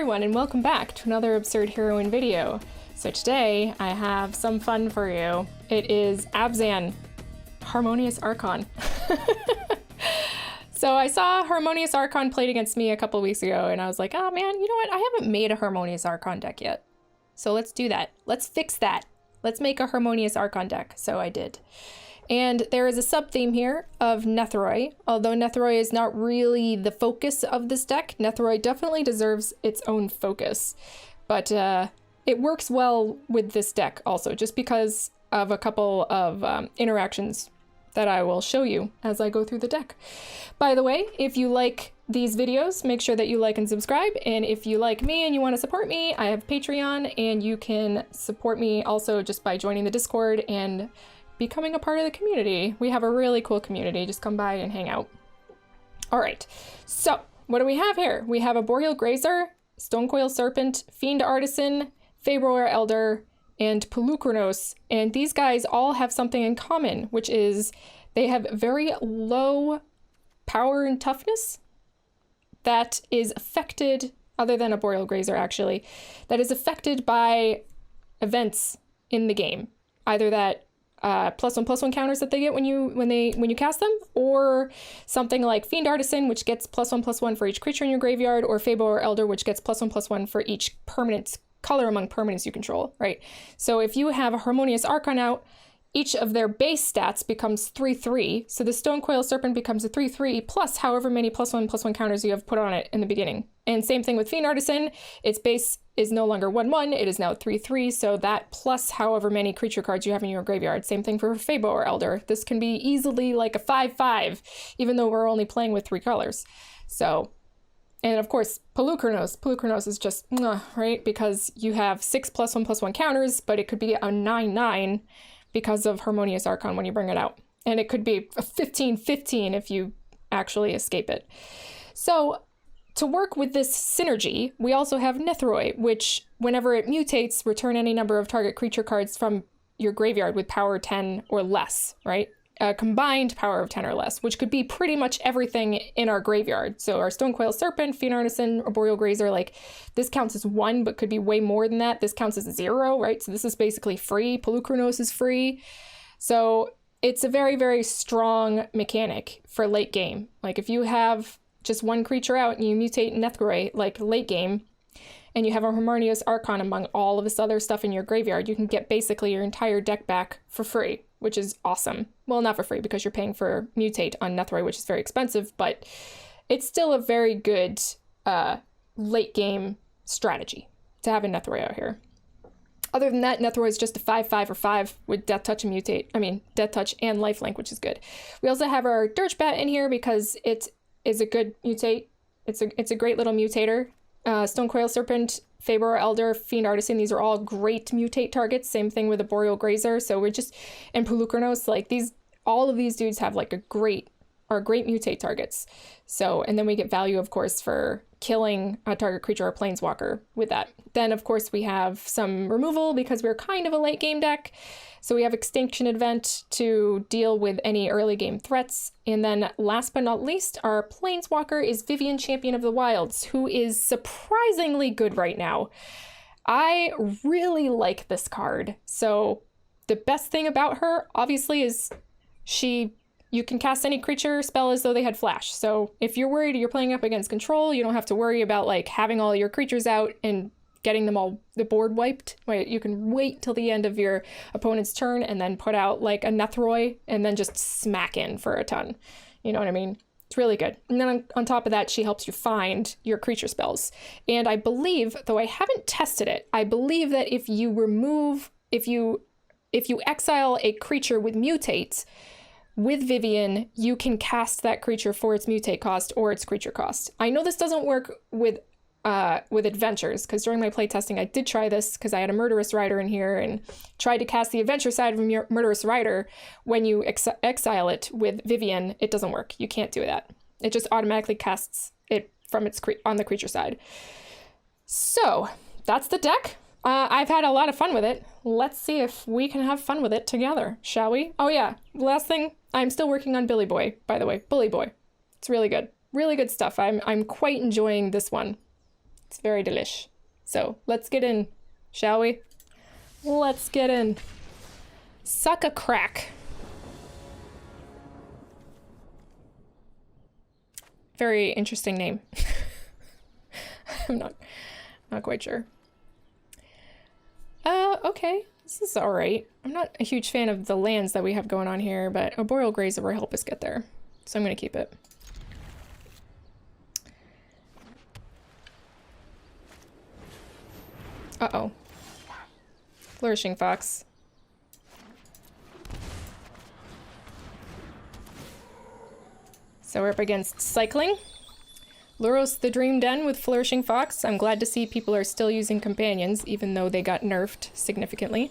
everyone, and welcome back to another Absurd Heroine video. So today I have some fun for you. It is Abzan, Harmonious Archon. So I saw Harmonious Archon played against me a couple weeks ago, and I was like, oh man, you know what? I haven't made a Harmonious Archon deck yet. So let's do that. Let's fix that. Let's make a Harmonious Archon deck. So I did. And there is a sub-theme here of Nethroi. Although Nethroi is not really the focus of this deck, Nethroi definitely deserves its own focus. But it works well with this deck also, just because of a couple of interactions that I will show you as I go through the deck. By the way, if you like these videos, make sure that you like and subscribe. And if you like me and you want to support me, I have Patreon, and you can support me also just by joining the Discord and becoming a part of the community. We have a really cool community. Just come by and hang out. All right, so what do we have here? We have a Boreal Grazer, Stonecoil Serpent, Fiend Artisan, Fabroir Elder, and Polukranos. And these guys all have something in common, which is they have very low power and toughness that is affected, other than a Boreal Grazer actually, that is affected by events in the game. Either that +1/+1 counters that they get when you cast them, or something like Fiend Artisan, which gets +1/+1 for each creature in your graveyard, or Fabroir Elder, which gets +1/+1 for each permanent color among permanents you control, right? So if you have a Harmonious Archon out, each of their base stats becomes 3/3. So the Stonecoil Serpent becomes a 3/3 plus however many +1/+1 counters you have put on it in the beginning. And same thing with Fiend Artisan. Its base is no longer 1/1, it is now 3/3. So that plus however many creature cards you have in your graveyard. Same thing for Fabroir Elder. This can be easily like a 5/5, even though we're only playing with 3 colors. So, and of course, Polukranos. Polukranos is just, right? Because you have 6 +1/+1 counters, but it could be a 9/9 because of Harmonious Archon when you bring it out. And it could be a 15/15 if you actually escape it. So to work with this synergy, we also have Nethroi, which whenever it mutates, return any number of target creature cards from your graveyard with power 10 or less, right? A combined power of 10 or less, which could be pretty much everything in our graveyard. So our Stonecoil Serpent, Fiend Artisan, or Boreal Grazer, like this counts as 1, but could be way more than that. This counts as 0, right? So this is basically free. Polukranos is free. So it's a very, very strong mechanic for late game. Like if you have just one creature out and you mutate Nethroi, like late game, and you have a Harmonious Archon among all of this other stuff in your graveyard, you can get basically your entire deck back for free, which is awesome. Well, not for free because you're paying for mutate on Nethroi, which is very expensive, but it's still a very good late game strategy to have a Nethroi out here. Other than that, Nethroi is just a 5/5 or 5 with Death Touch and mutate. I mean, Death Touch and Lifelink, which is good. We also have our Dirtbat in here because it is a good mutate. It's a great little mutator. Stonecoil Serpent, Fabroir Elder, Fiend Artisan, these are all great mutate targets. Same thing with the Boreal Grazer. So we're just, and Polukranos, like all of these dudes have like great mutate targets. So, and then we get value, of course, for killing a target creature or planeswalker with that. Then, of course, we have some removal because we're kind of a late game deck. So we have Extinction Event to deal with any early game threats. And then last but not least, our planeswalker is Vivien, Champion of the Wilds, who is surprisingly good right now. I really like this card. So the best thing about her, obviously, is you can cast any creature spell as though they had flash. So if you're worried you're playing up against control, you don't have to worry about like having all your creatures out and getting them all the board wiped. Wait, you can wait till the end of your opponent's turn and then put out like a Nethroi and then just smack in for a ton. You know what I mean? It's really good. And then on top of that, she helps you find your creature spells. And I believe, though I haven't tested it, I believe that if you exile a creature with mutates, with Vivien, you can cast that creature for its mutate cost or its creature cost. I know this doesn't work with adventures, because during my playtesting I did try this because I had a Murderous Rider in here and tried to cast the adventure side of a Murderous Rider. When you exile it with Vivien, it doesn't work. You can't do that. It just automatically casts it from its on the creature side. So that's the deck. I've had a lot of fun with it. Let's see if we can have fun with it together, shall we? Oh yeah, last thing, I'm still working on Billy Boy, by the way. Bully Boy. It's really good. Really good stuff. I'm quite enjoying this one. It's very delish. So let's get in, shall we? Let's get in. Suck a crack. Very interesting name. I'm not quite sure. Okay. This is all right. I'm not a huge fan of the lands that we have going on here, but Arboreal Grazer will help us get there. So I'm going to keep it. Uh-oh. Flourishing Fox. So we're up against Cycling. Luros the Dream Den with Flourishing Fox. I'm glad to see people are still using companions, even though they got nerfed significantly.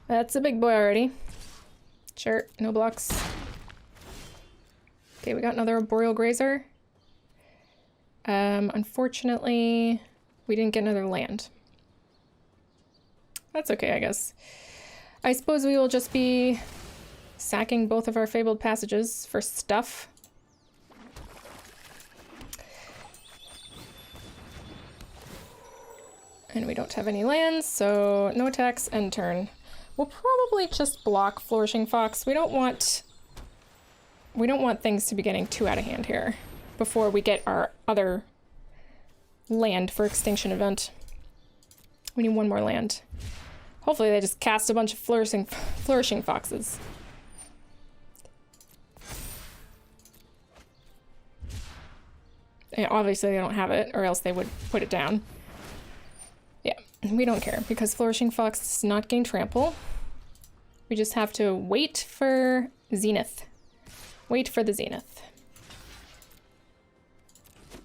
That's a big boy already. Sure, no blocks. Okay, we got another Arboreal Grazer. Unfortunately, we didn't get another land. That's okay, I guess. I suppose we will just be sacking both of our Fabled Passages for stuff. And we don't have any lands, so no attacks, end turn. We'll probably just block Flourishing Fox. We don't want things to be getting too out of hand here before we get our other land for Extinction Event. We need one more land. Hopefully they just cast a bunch of flourishing foxes. And obviously they don't have it, or else they would put it down. Yeah, we don't care, because Flourishing Fox does not gain trample. We just have to wait for Zenith. Wait for the Zenith.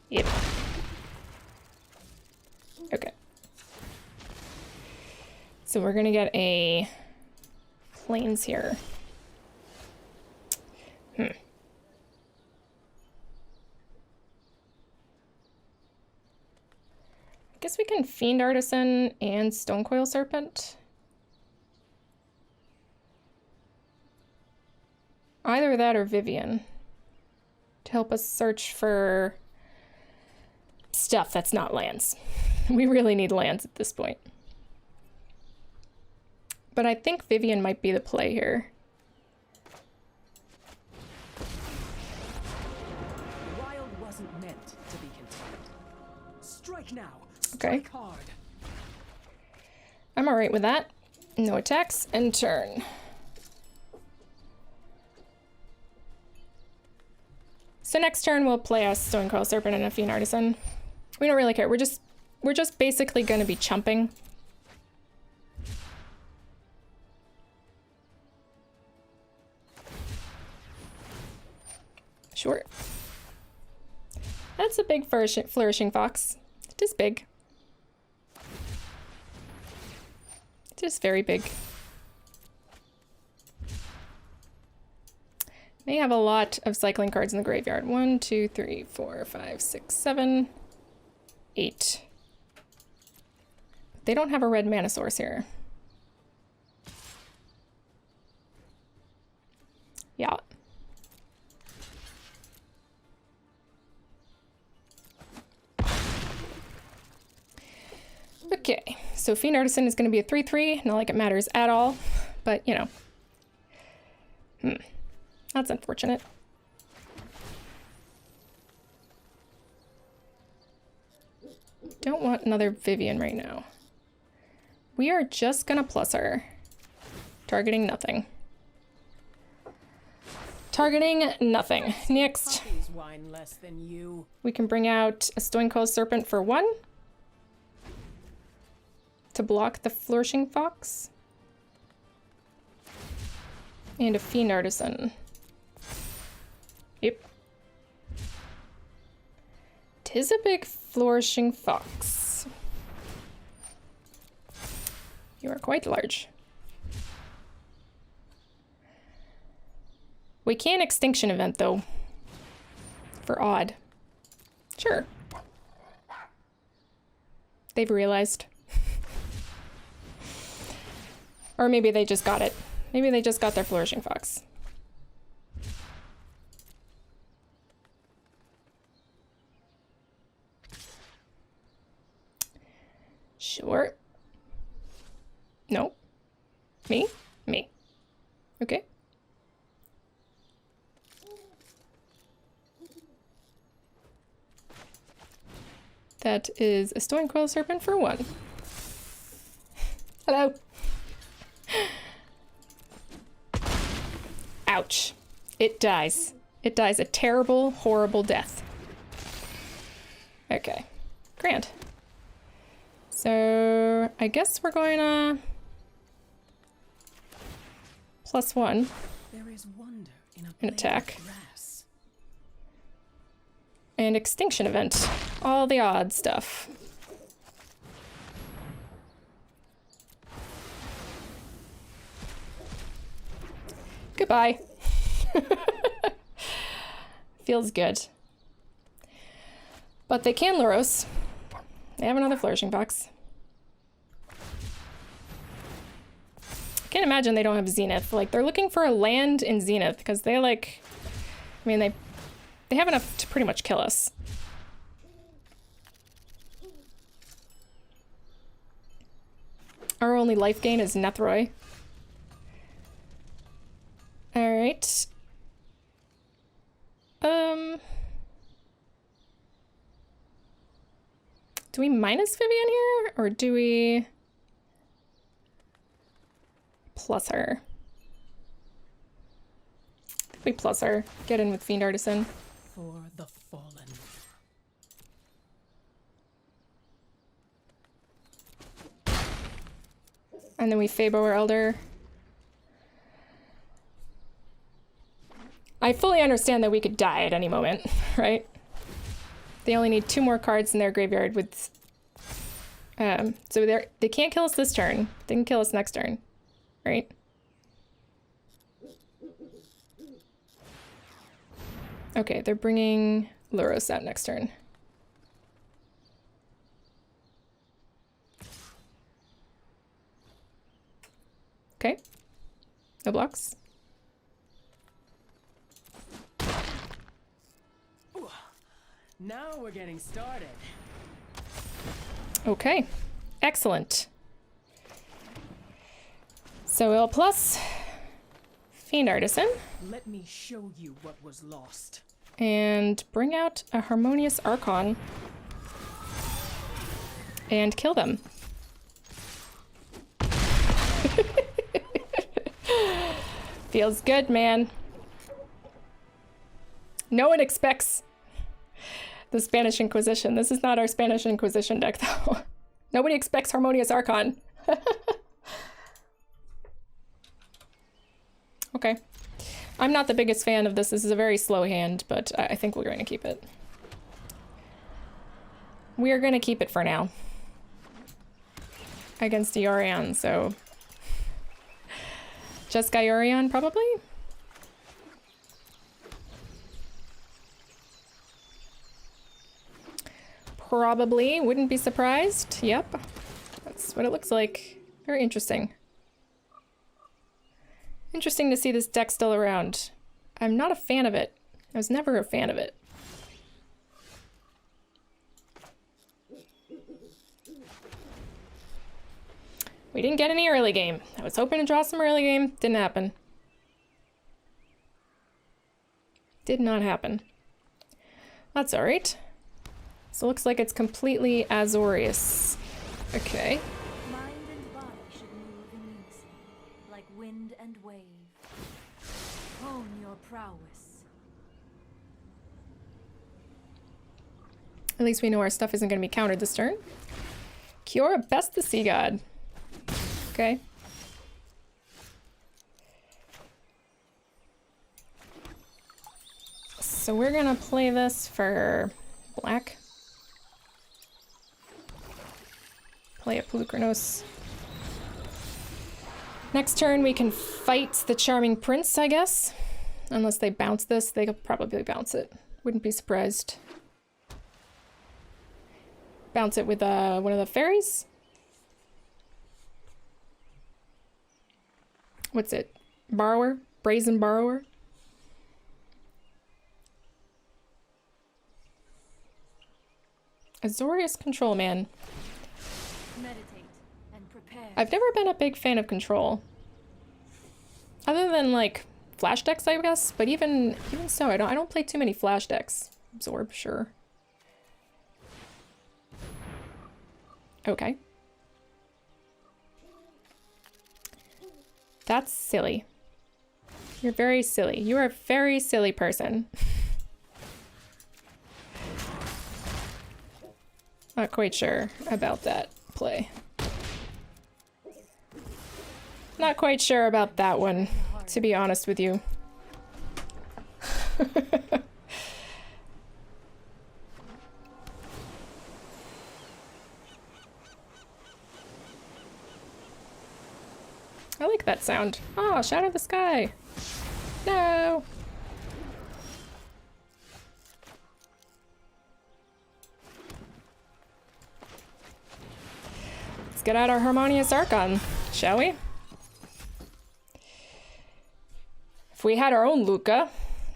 Yep. Okay. So we're gonna get a plains here. I guess we can Fiend Artisan and Stonecoil Serpent. Either that or Vivian to help us search for stuff that's not lands. We really need lands at this point. But I think Vivian might be the play here. The wild wasn't meant to be contained. Strike now. Okay. Strike hard. I'm alright with that. No attacks, end turn. So next turn we'll play a Stonecoil Serpent and a Fiend Artisan. We don't really care. We're just basically gonna be chumping. Sure. That's a big flourishing fox. It is big. It is very big. They have a lot of cycling cards in the graveyard. 1, 2, 3, 4, 5, 6, 7, 8. They don't have a red mana source here. Yeah. Okay, so Fiend Artisan is going to be a 3/3. Not like it matters at all, but you know. That's unfortunate. Don't want another Vivian right now. We are just gonna plus her. Targeting nothing. Targeting nothing. Next, we can bring out a Stonecoil Serpent for 1 to block the Flourishing Fox. And a Fiend Artisan. Yep. 'Tis a big Flourishing Fox. You are quite large. We can Extinction Event, though. For odd. Sure. They've realized. Or maybe they just got it. Maybe they just got their Flourishing Fox. Sure. No. Me? Me. Okay. That is a Stone Coil Serpent for 1. Hello. Ouch. It dies. It dies a terrible, horrible death. Okay. Grand. So I guess we're going to +1 There is wonder in an attack. grass. And Extinction Event. All the odd stuff. Goodbye. Feels good. But they can Luros. They have another Flourishing Fox. I can't imagine they don't have Zenith. Like, they're looking for a land in Zenith because they like... I mean, they have enough to pretty much kill us. Our only life gain is Nethroi. Alright. Do we minus Vivian here? Or do we plus her? We plus her. Get in with Fiend Artisan. For the fallen. And then we Fabo our Elder. I fully understand that we could die at any moment, right? They only need 2 more cards in their graveyard with... so they can't kill us this turn. They can kill us next turn, right? Okay, they're bringing Luros out next turn. Okay. No blocks. Now we're getting started. Okay. Excellent. So L plus Fiend Artisan. Let me show you what was lost. And bring out a Harmonious Archon. And kill them. Feels good, man. No one expects the Spanish Inquisition. This is not our Spanish Inquisition deck, though. Nobody expects Harmonious Archon. Okay. I'm not the biggest fan of this. This is a very slow hand, but I think we're going to keep it. We are going to keep it for now. Against Yorion, so... Just Yorion, probably? Probably. Wouldn't be surprised. Yep. That's what it looks like. Very interesting. Interesting to see this deck still around. I'm not a fan of it. I was never a fan of it. We didn't get any early game. I was hoping to draw some early game. Didn't happen. Did not happen. That's alright. So it looks like it's completely Azorius. Okay. Mind and body should move in unison, like wind and wave. Hone your prowess. At least we know our stuff isn't going to be countered this turn. Kiora, best the Sea God. Okay. So we're gonna play this for black. Play a Pulukranos. Next turn we can fight the Charming Prince, I guess. Unless they bounce this, they could probably bounce it. Wouldn't be surprised. Bounce it with one of the fairies. What's it? Borrower? Brazen Borrower? Azorius Control, man. Meditate and prepare. I've never been a big fan of Control. Other than, like, flash decks, I guess. But even so, I don't play too many flash decks. Absorb, sure. Okay. That's silly. You're very silly. You are a very silly person. Not quite sure about that play. Not quite sure about that one, to be honest with you. I like that sound. Oh, Shadow of the Sky. No. Let's get out our Harmonious Archon, shall we? If we had our own Luca.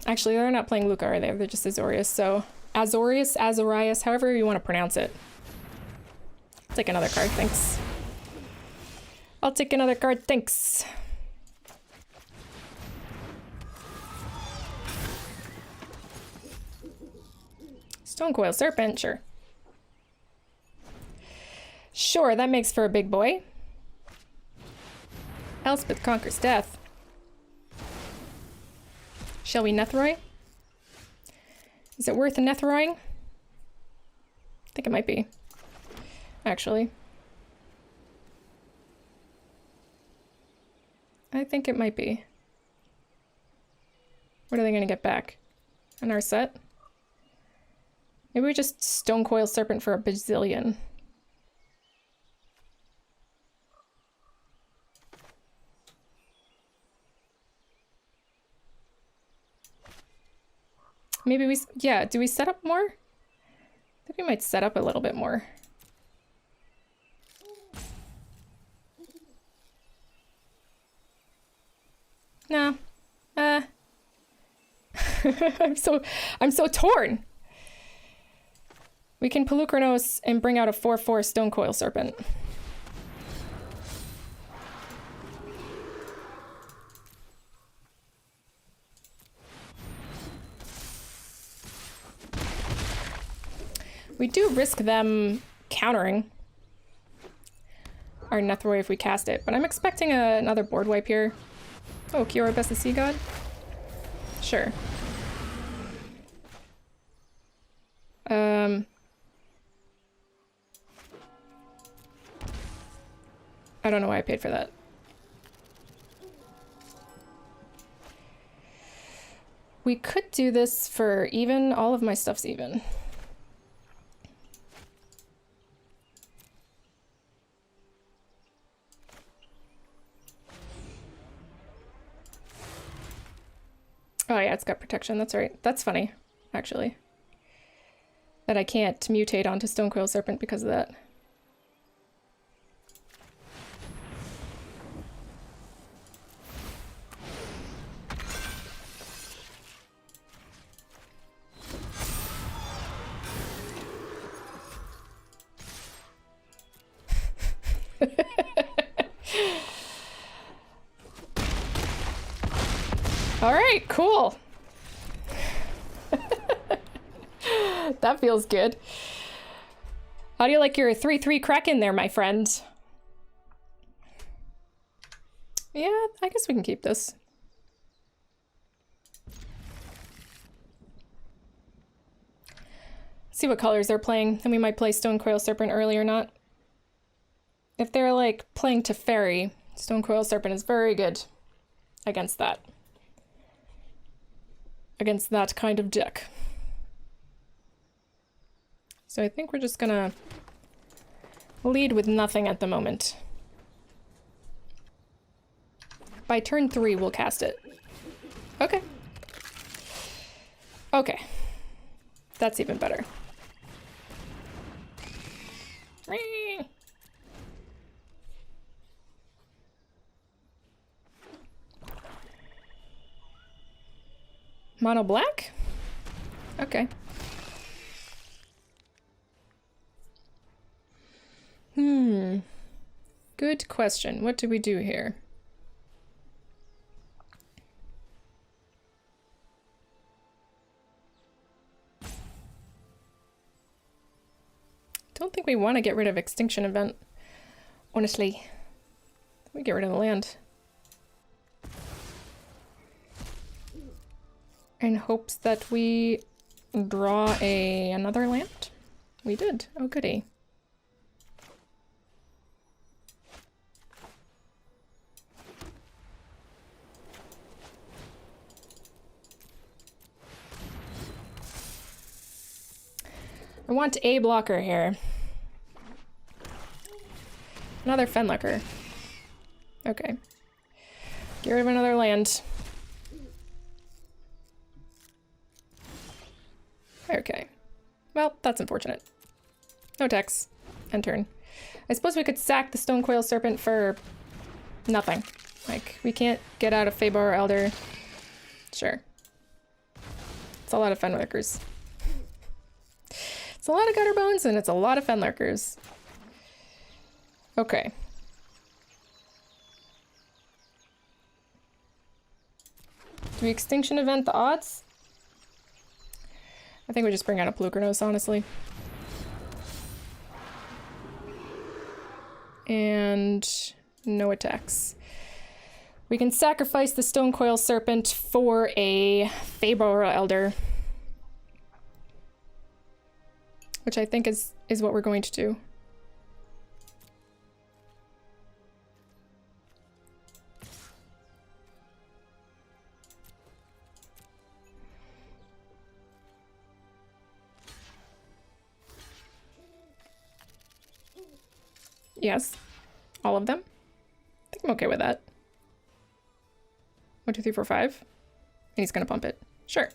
Actually, they're not playing Luca, are they? They're just Azorius, so Azorius, however you want to pronounce it. I'll take another card, thanks. I'll take another card, thanks. Stonecoil Serpent, sure. Sure, that makes for a big boy. Elspeth conquers death. Shall we Netheroi? Is it worth Netheroing? I think it might be, actually. I think it might be. What are they gonna get back? On our set? Maybe we just Stonecoil Serpent for a bazillion. Maybe we, yeah, do we set up more? I think we might set up a little bit more. No. I'm so torn. We can Pelucranos and bring out a 4/4 Stonecoil Serpent. We do risk them countering our Netheroi if we cast it, but I'm expecting another board wipe here. Oh, Kiora Best of Sea God? Sure. I don't know why I paid for that. We could do this for even. All of my stuff's even. Oh yeah, it's got protection, that's right. That's funny, actually. That I can't mutate onto Stonecoil Serpent because of that. All right, cool. That feels good. How do you like your 3/3 Kraken there, my friend? Yeah, I guess we can keep this. See what colors they're playing, and we might play Stonecoil Serpent early or not. If they're like playing Teferi, Stonecoil Serpent is very good against that. Against that kind of deck. So I think we're just gonna lead with nothing at the moment. By turn 3, we'll cast it. Okay. Okay. That's even better. Mono black? Okay. Good question. What do we do here? Don't think we want to get rid of Extinction Event. Honestly. We get rid of the land. In hopes that we draw another land? We did. Oh, goody. I want a blocker here. Another Fenlicker. Okay. Get rid of another land. Okay. Well, that's unfortunate. No text. End turn. I suppose we could sack the Stone Coil Serpent for nothing. Like, we can't get out of Feybar Elder. Sure. It's a lot of Fenlickers. It's a lot of Gutter Bones and it's a lot of Fenlickers. Okay. Do we Extinction Event the odds? I think we just bring out a Pelucranos, honestly. And no attacks. We can sacrifice the Stone Coil Serpent for a Feybar Elder. Which I think is what we're going to do. Yes. All of them? I think I'm okay with that. 1, 2, 3, 4, 5. And he's gonna pump it. Sure.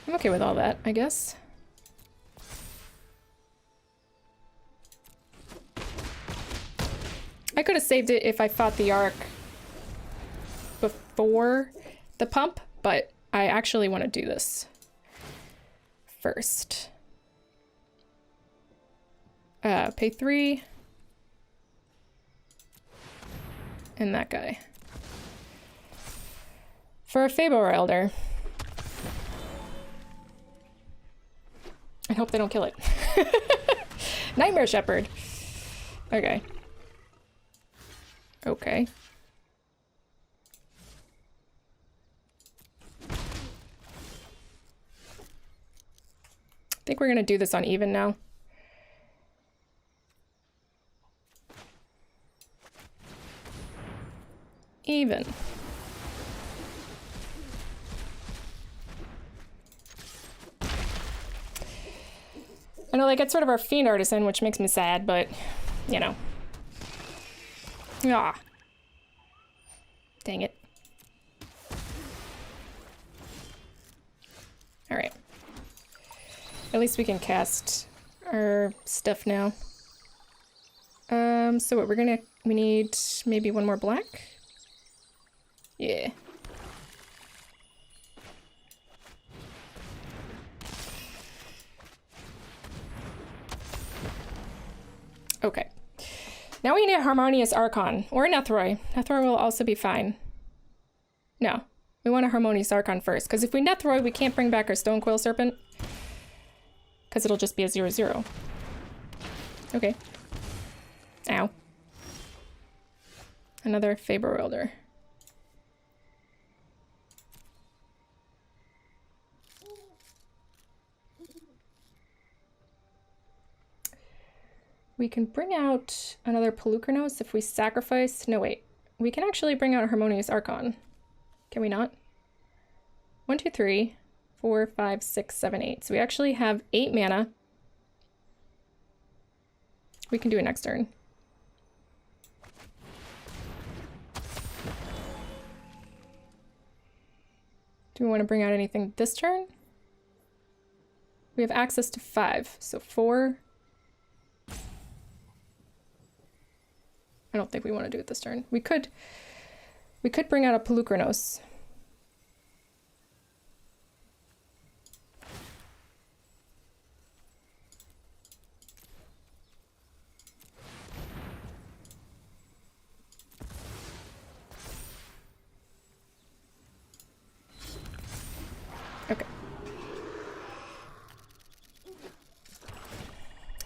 I'm okay with all that, I guess. I could have saved it if I fought the Arc before the pump, but I actually want to do this first. Pay 3. And that guy. For a Feybar Elder. I hope they don't kill it. Nightmare Shepherd. Okay. Okay. I think we're gonna do this on even now. Even. I know, like, it's sort of our Fiend Artisan, which makes me sad, but, you know. Ah. Dang it. Alright. At least we can cast our stuff now. So what, we need maybe one more black? Yeah. Okay. Now we need a Harmonious Archon, or a Nethroi. Nethroi will also be fine. No, we want a Harmonious Archon first, because if we Nethroi, we can't bring back our Stone Coil Serpent. Because it'll just be a 0/0. Okay. Ow. Another Feybar Elder. We can bring out another Pelucranos if we sacrifice. No, wait. We can actually bring out a Harmonious Archon. Can we not? 1, 2, 3, 4, 5, 6, 7, 8. So we actually have 8 mana. We can do it next turn. Do we want to bring out anything this turn? We have access to 5, so 4. I don't think we want to do it this turn. We could bring out a Pelucranos.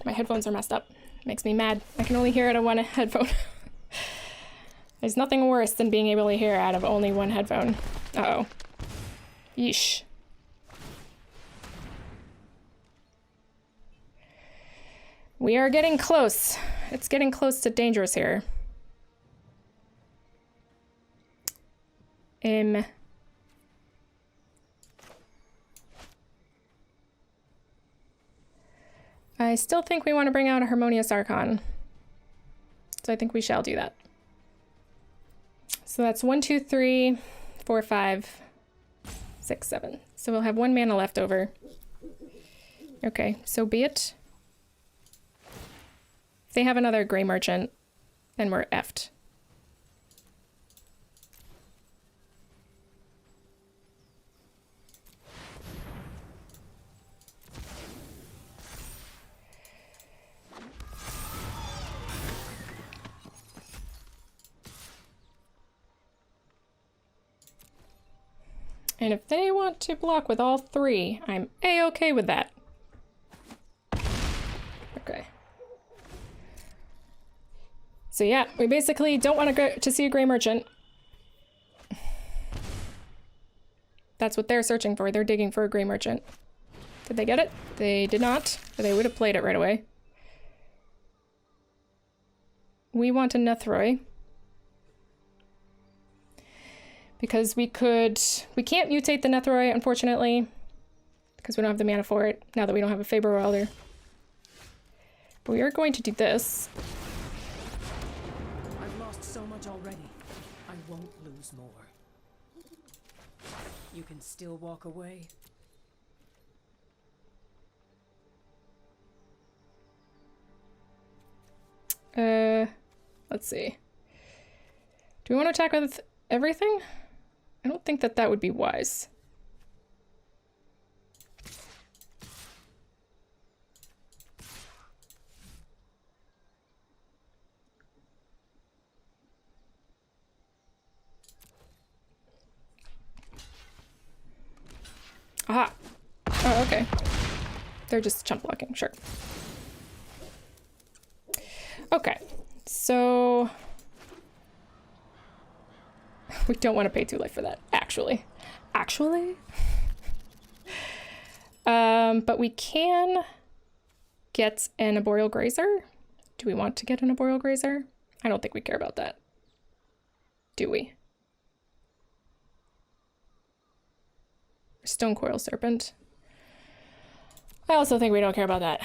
My headphones are messed up. Makes me mad. I can only hear out of one headphone. There's nothing worse than being able to hear out of only one headphone. Uh-oh. Yeesh. We are getting close. It's getting close to dangerous here. I still think we want to bring out a Harmonious Archon. So I think we shall do that. So that's 1, 2, 3, 4, 5, 6, 7. So we'll have 1 mana left over. Okay, so be it. If they have another Grey Merchant, then we're effed. And if they want to block with all 3, I'm A-okay with that. Okay. So yeah, we basically don't want to see a Grey Merchant. That's what they're searching for. They're digging for a Grey Merchant. Did they get it? They did not, or they would have played it right away. We want a Nethroi. Because we can't mutate the Nethroi, unfortunately, because we don't have the mana for it, now that we don't have a Faber Welder. But we are going to do this. I've lost so much already. I won't lose more. You can still walk away. Let's see. Do we want to attack with everything? I don't think that would be wise. Aha! Oh, okay. They're just chump blocking, sure. Okay, so... we don't want to pay 2 life for that, actually. Actually? But we can get an Arboreal Grazer. Do we want to get an Arboreal Grazer? I don't think we care about that. Do we? Stone Coil Serpent. I also think we don't care about that.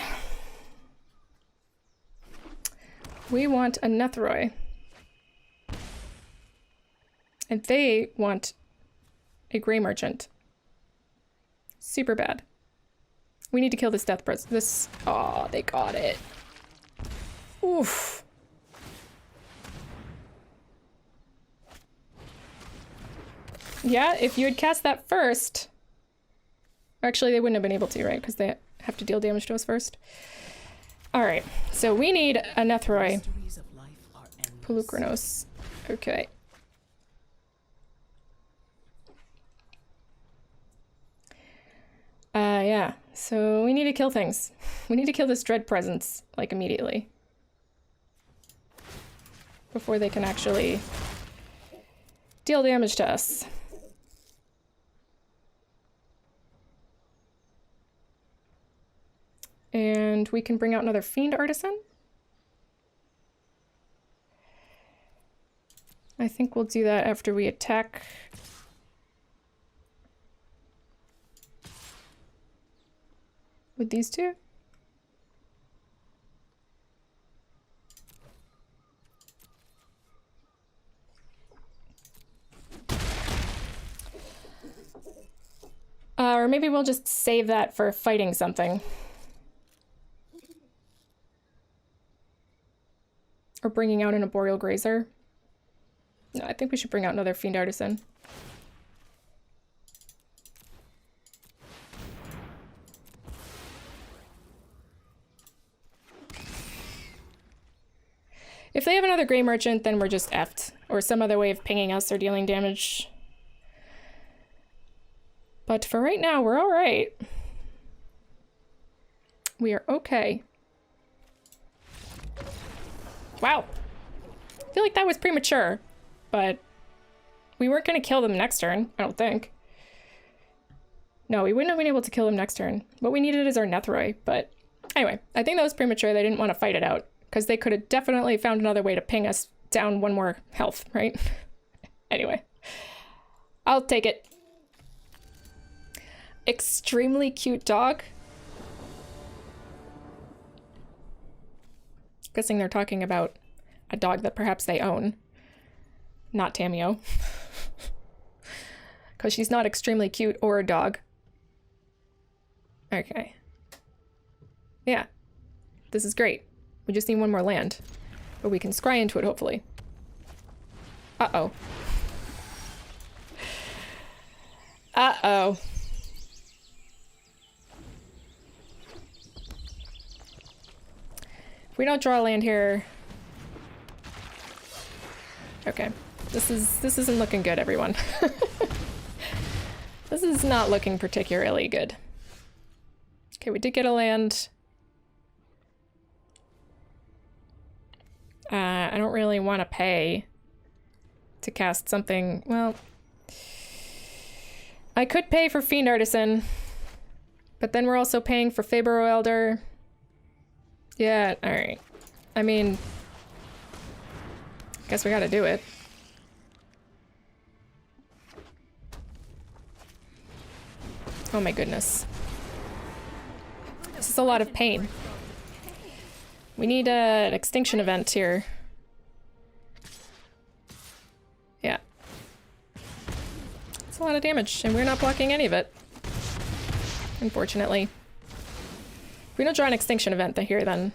We want a Nethroi. And they want a Grey Merchant. Super bad. We need to kill this Death Press. This... oh, they got it. Oof. Yeah, if you had cast that first... actually, they wouldn't have been able to, right? Because they have to deal damage to us first. Alright, so we need a Nethroi. Polukranos. Okay. Yeah, so we need to kill things. We need to kill this Dread Presence, like, immediately. Before they can actually deal damage to us. And we can bring out another Fiend Artisan. I think we'll do that after we attack. With these two. Or maybe we'll just save that for fighting something. Or bringing out an Arboreal Grazer. No, I think we should bring out another Fiend Artisan. If they have another Grey Merchant, then we're just effed. Or some other way of pinging us or dealing damage. But for right now, we're alright. We are okay. Wow. I feel like that was premature, but we weren't going to kill them next turn, I don't think. No, we wouldn't have been able to kill them next turn. What we needed is our Nethroi, but anyway, I think that was premature. They didn't want to fight it out because they could have definitely found another way to ping us down one more health, right? Anyway, I'll take it. Extremely cute dog. Guessing they're talking about a dog that perhaps they own. Not Tamio. Because she's not extremely cute or a dog. Okay. Yeah. This is great. We just need one more land. But we can scry into it, hopefully. Uh-oh. Uh-oh. If we don't draw land here... Okay. This isn't looking good, everyone. This is not looking particularly good. Okay, we did get a land. I don't really want to pay to cast something. Well, I could pay for Fiend Artisan, but then we're also paying for Fabro Elder. Yeah, alright. I mean, guess we gotta do it. Oh my goodness. This is a lot of pain. We need an extinction event here. Yeah. It's a lot of damage, and we're not blocking any of it. Unfortunately. If we don't draw an extinction event here, then...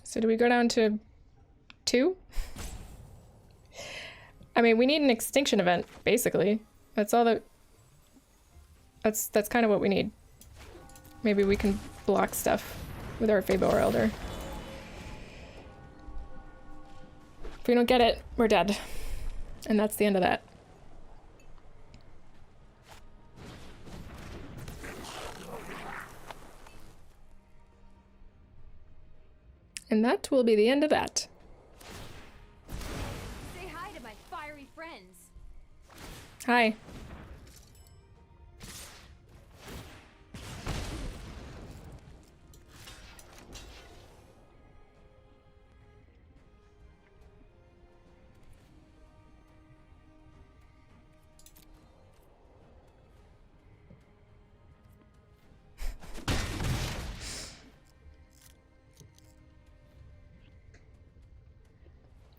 So do we go down to 2? I mean, we need an extinction event, basically. That's all that... That's kind of what we need. Maybe we can block stuff with our Fabo Elder. If we don't get it, we're dead. And that's the end of that. And that will be the end of that. Say hi to my fiery friends. Hi.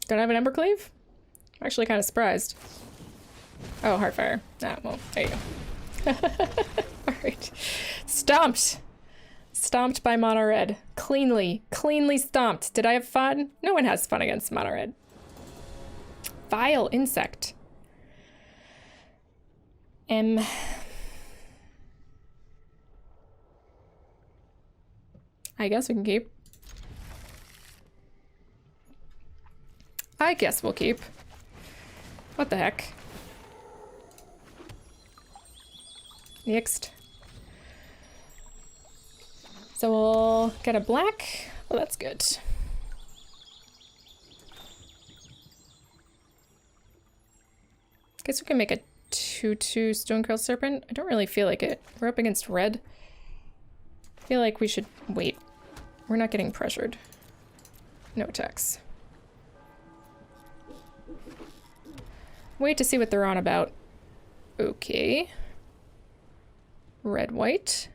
Don't have an Embercleave? I'm actually kind of surprised. Oh, Heartfire. Ah, well, there you go. Alright. Stomped! Stomped by Mono Red. Cleanly. Cleanly stomped. Did I have fun? No one has fun against Mono Red. Vile insect. I guess we can keep. I guess we'll keep. What the heck? Next. So we'll get a black. Well, that's good. Guess we can make a 2/2 Stonecurl Serpent. I don't really feel like it. We're up against red. I feel like we should wait. We're not getting pressured. No attacks. Wait to see what they're on about. Okay. Red, white.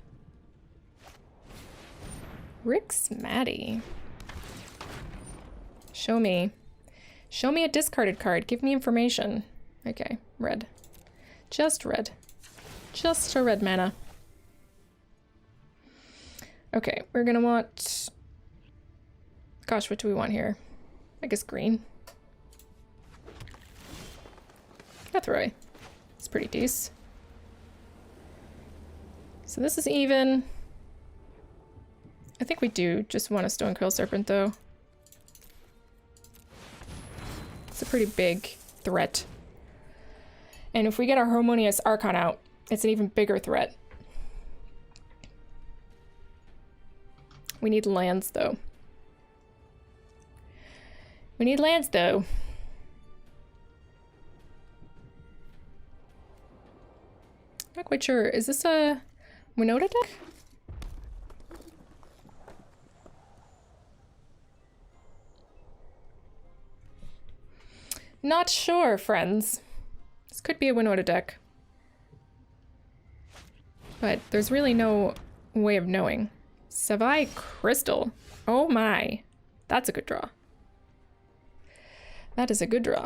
Rick's Maddie. Show me. Show me a discarded card. Give me information. Okay, red. Just red. Just a red mana. Okay, we're gonna want... Gosh, what do we want here? I guess green. Nethroi. It's pretty decent. So this is even. I think we do just want a Stonecurl Serpent, though. It's a pretty big threat. And if we get our Harmonious Archon out, it's an even bigger threat. We need lands, though. We need lands, though. Not quite sure. Is this a Winota deck? Not sure, friends. This could be a Winota deck. But there's really no way of knowing. Savai Crystal. Oh my. That's a good draw. That is a good draw.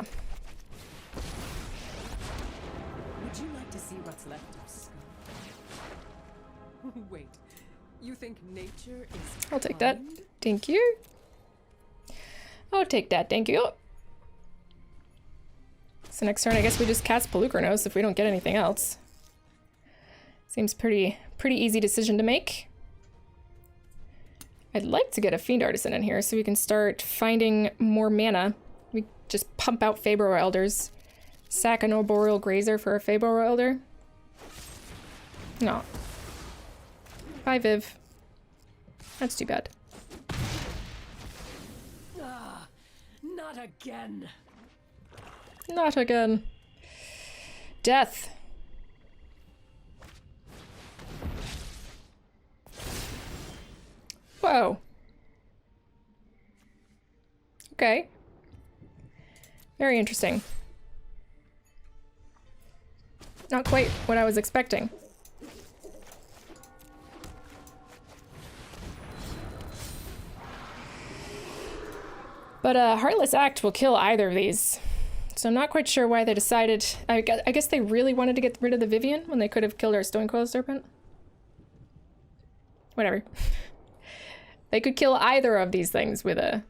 Would you like to see what's left of Skull? Wait, you think nature is I'll take that. kind? Thank you. I'll take that. Thank you. So next turn, I guess we just cast Pelucranos if we don't get anything else. Seems pretty easy decision to make. I'd like to get a Fiend Artisan in here so we can start finding more mana. We just pump out Fabro Elders. Sack an Arboreal Grazer for a Fabro Elder. No. Bye, Viv. That's too bad. Ah, not again. Not again. Death. Whoa. Okay. Very interesting. Not quite what I was expecting. But Heartless Act will kill either of these. So I'm not quite sure why they decided... I guess they really wanted to get rid of the Vivian when they could have killed our Stonecoil Serpent. Whatever. They could kill either of these things with a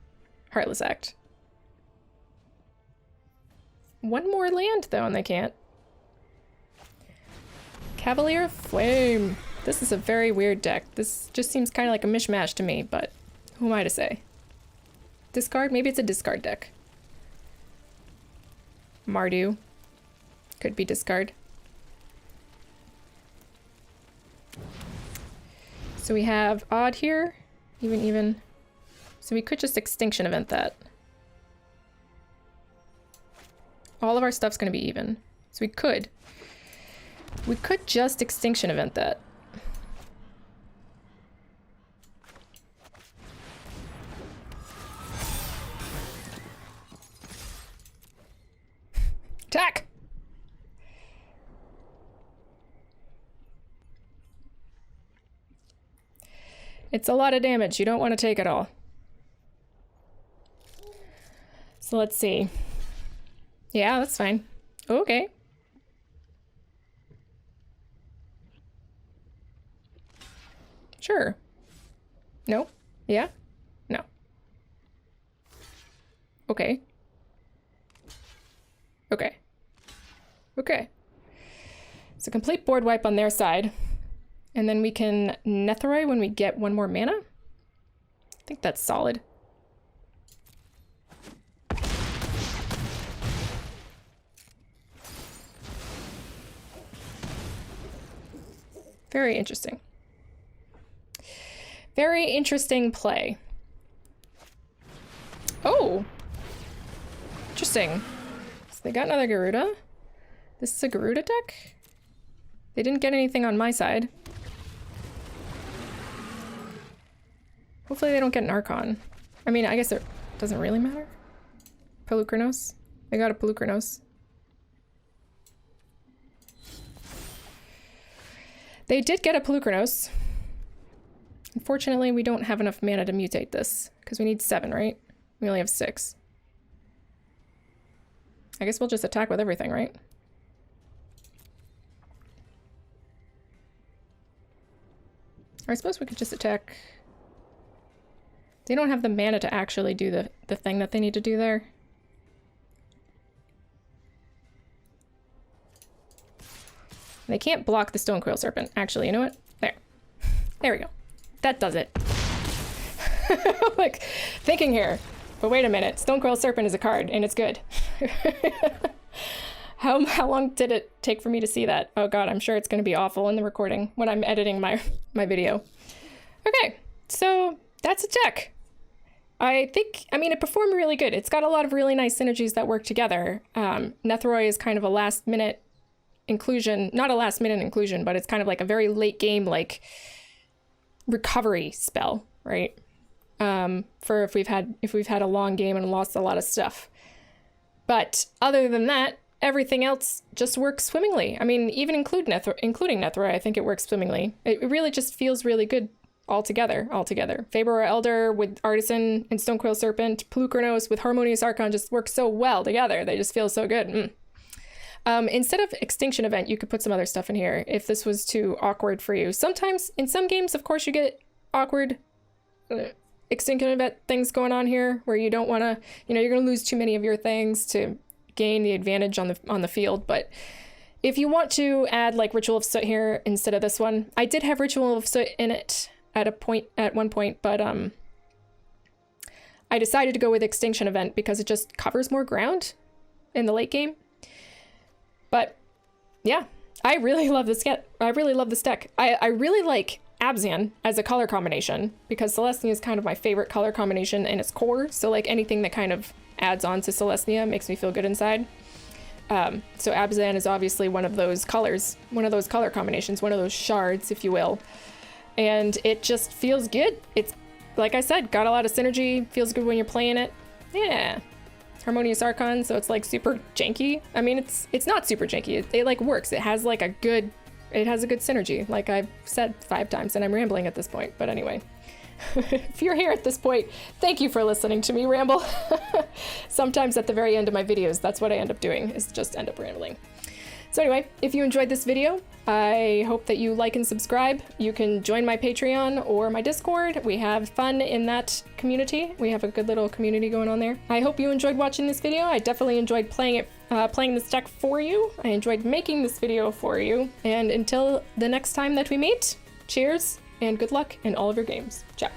Heartless Act. One more land, though, and they can't. Cavalier Flame. This is a very weird deck. This just seems kind of like a mishmash to me, but who am I to say? Discard? Maybe it's a discard deck. Mardu. Could be discard. So we have odd here. Even. So we could just Extinction Event that. All of our stuff's gonna be even. So we could just Extinction Event that. Attack! It's a lot of damage. You don't want to take it all. So let's see. Yeah, that's fine. Okay. Sure. No? Yeah? No. Okay. Okay. Okay. So complete board wipe on their side. And then we can Netherite when we get one more mana. I think that's solid. Very interesting. Very interesting play. Oh! Interesting. So they got another Garuda. This is a Garuda deck? They didn't get anything on my side. Hopefully they don't get an Archon. I mean, I guess it doesn't really matter. Pelucranos. They got a Pelucranos. They did get a Pelucranos. Unfortunately, we don't have enough mana to mutate this, because we need 7, right? We only have 6. I guess we'll just attack with everything, right? Or I suppose we could just attack... They don't have the mana to actually do the thing that they need to do there. They can't block the Stonecoil Serpent. Actually, you know what? There. There we go. That does it. Like, thinking here. But wait a minute. Stonecoil Serpent is a card, and it's good. How long did it take for me to see that? Oh god, I'm sure it's going to be awful in the recording when I'm editing my video. Okay, so that's a deck. I think, I mean, it performed really good. It's got a lot of really nice synergies that work together. Nethroi is kind of a last minute inclusion, not a last minute inclusion, but it's kind of like a very late game, like recovery spell, right? For if we've had a long game and lost a lot of stuff. But other than that, everything else just works swimmingly. I mean, even including Nethroi, I think it works swimmingly. It really just feels really good altogether. Faber Elder with Artisan and Stonecoil Serpent, Pelucranos with Harmonious Archon just work so well together. They just feel so good. Instead of Extinction Event, you could put some other stuff in here if this was too awkward for you. Sometimes, in some games, of course, you get awkward Extinction Event things going on here where you don't want to, you're going to lose too many of your things to gain the advantage on the field. But if you want to add like Ritual of Soot here instead of this one, I did have Ritual of Soot in it at one point, but I decided to go with Extinction Event because it just covers more ground in the late game. But yeah, I really love this deck. I really like Abzan as a color combination because Celestia is kind of my favorite color combination in its core. So like anything that kind of adds on to Celestia makes me feel good inside. So Abzan is obviously one of those colors, one of those color combinations, one of those shards, if you will. And it just feels good. It's, like I said, got a lot of synergy, feels good when you're playing it. Yeah. Harmonious Archon, so it's like super janky. I mean, it's not super janky. It like works. It has like a good synergy, like I've said 5 times, and I'm rambling at this point. But anyway, if you're here at this point, thank you for listening to me ramble. Sometimes at the very end of my videos, that's what I end up doing, is just end up rambling. So anyway, if you enjoyed this video, I hope that you like and subscribe. You can join my Patreon or my Discord. We have fun in that community. We have a good little community going on there. I hope you enjoyed watching this video. I definitely enjoyed playing this deck for you. I enjoyed making this video for you. And until the next time that we meet, cheers and good luck in all of your games. Ciao.